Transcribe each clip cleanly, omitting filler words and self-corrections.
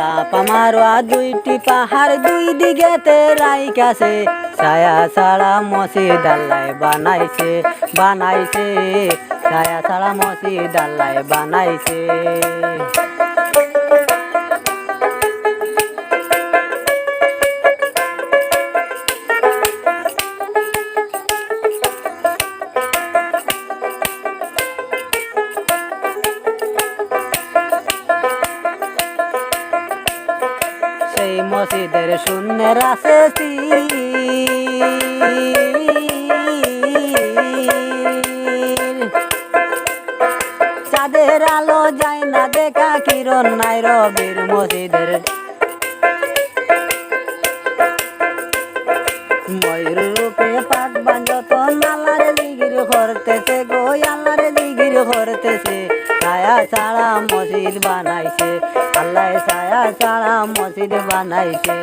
চাপা মারোয়া দুইটি পাহাড় দুই দিকেতে রাইখাছে ছায়া ছাড়া মসজিদ আল্লাহ বানাইছে বানাইছে ছায়া ছাড়া মসজিদ আল্লাহ বানাইছে। সেই মসজিদের শূন্যের আছে চাঁদের আলো যায় না দেখা কিরণ নাই রবির মসজিদের ময়ূর রূপে পাট বাঞ্জত আল্লাহর জিকির করতেছে গো আল্লাহর জিকির করতেছে। ছায়া ছাড়া মসজিদ বানাইছে আল্লাহ ছায়া ছাড়া মসজিদ বানাইছে।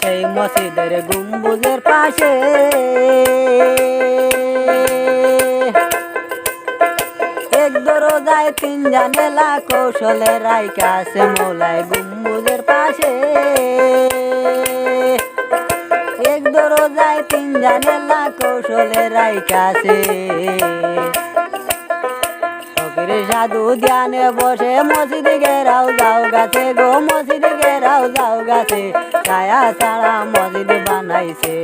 সেই মসজিদের গম্বুজের পাশে এক দরজায় তিন জানেলা কৌশলে রাইখা আছে মৌলায় গম্বুজের পাশে এক দরজায় তিন জানেলা কৌশলে রাইখা আছে। ফকিরে সাধু ধ্যানে বসে মসজিদ ঘেরাও যাও গাছে গো মসজিদ ঘেরাও যাও গাছে। ছায়া ছাড়া মসজিদ বানাইছে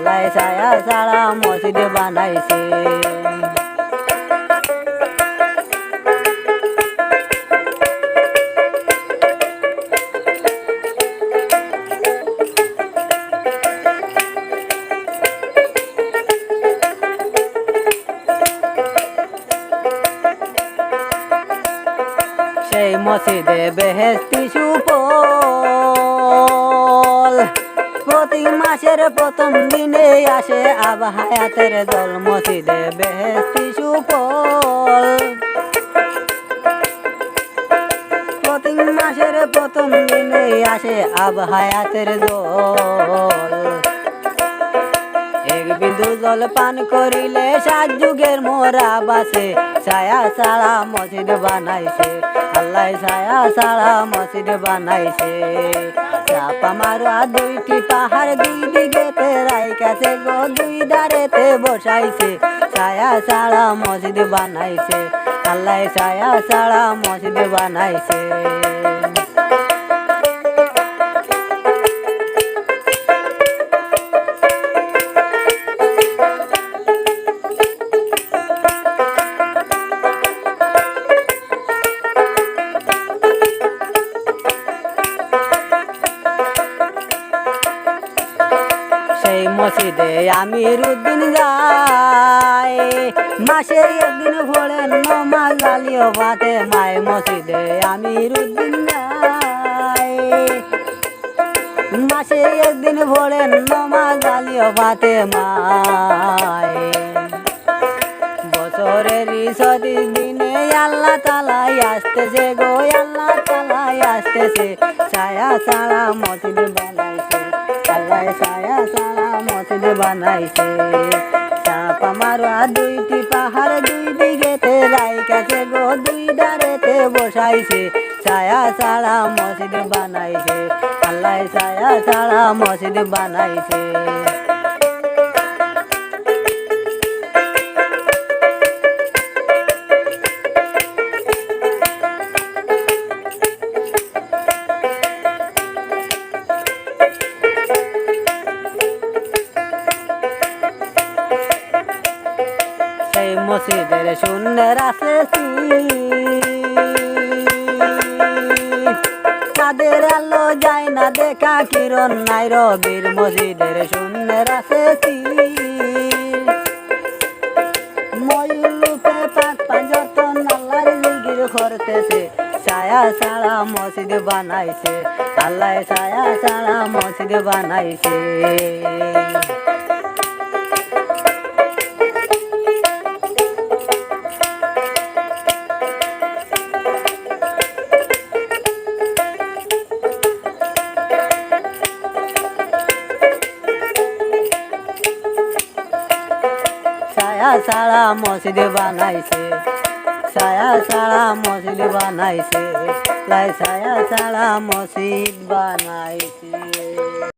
লাই ছায়া ছাড়া মসজিদ বানাইছে। সেই মসজিদে বেহেশতি সুফল প্রতি মাসের প্রথম দিনে আসে আবা হায়াতের দল মসজিদে বেহেশতি সুফল প্রতি মাসের প্রথম দিনে আসে আবা হায়াতের দল। এক বিন্দু জল পান করিলে 7 যুগের মোরা বাসে। ছায়া ছাড়া মসজিদ বানাইছে আল্লাহ ছায়া ছাড়া মসজিদ বানাইছে। চাপা মারোয়া দুইটি পাহাড় দুই দিকেতে রাইখাছে গো দুই ধারেতে বসাইছে। ছায়া ছাড়া মসজিদ বানাইছে আল্লাহ ছায়া ছাড়া মসজিদ বানাইছে। সেই মসজিদে আমিরউদ্দিন যায় মাসে একদিন ভোরেন নমাজ আলিও ভাতে মায় মসজিদে আমিরউদ্দিন যায় মাসে একদিন ভোরেন নমাজ আলিও ভাতে মায়। বছরের 30 দিনে আল্লাহ তালাই আসতেছে গো আল্লাহ তালাই আসতেছে। ছায়া ছাড়া মসজিদ বানাইছে আল্লাহ ছায়া ছাড়া মসজিদ বানাইছে। চাপা মারোয়া দুইটি পাহাড় দুই দিকেতে রাইখাছে গো দুই ধারেতে বসাইছে। ছায়া ছাড়া মসজিদ বানাইছে আল্লাহ ছায়া ছাড়া মসজিদ বানাইছে। সেই মসজিদের শূন্যের আছে চাঁদের আলো যায় না দেখা কিরণ নাই রবির মসজিদের শূন্যের আছে ময়ূর রূপে পাট পাঞ্জত আল্লাহর জিকির করতেছে। ছায়া ছাড়া মসজিদ বানাইছে আল্লাহ ছায়া ছাড়া মসজিদ বানাইছে। ছায়া ছাড়া মসজিদ বানাইছে, ছায়া ছাড়া মসজিদ বানাইছে, লাই ছায়া ছাড়া মসজিদ বানাইছে।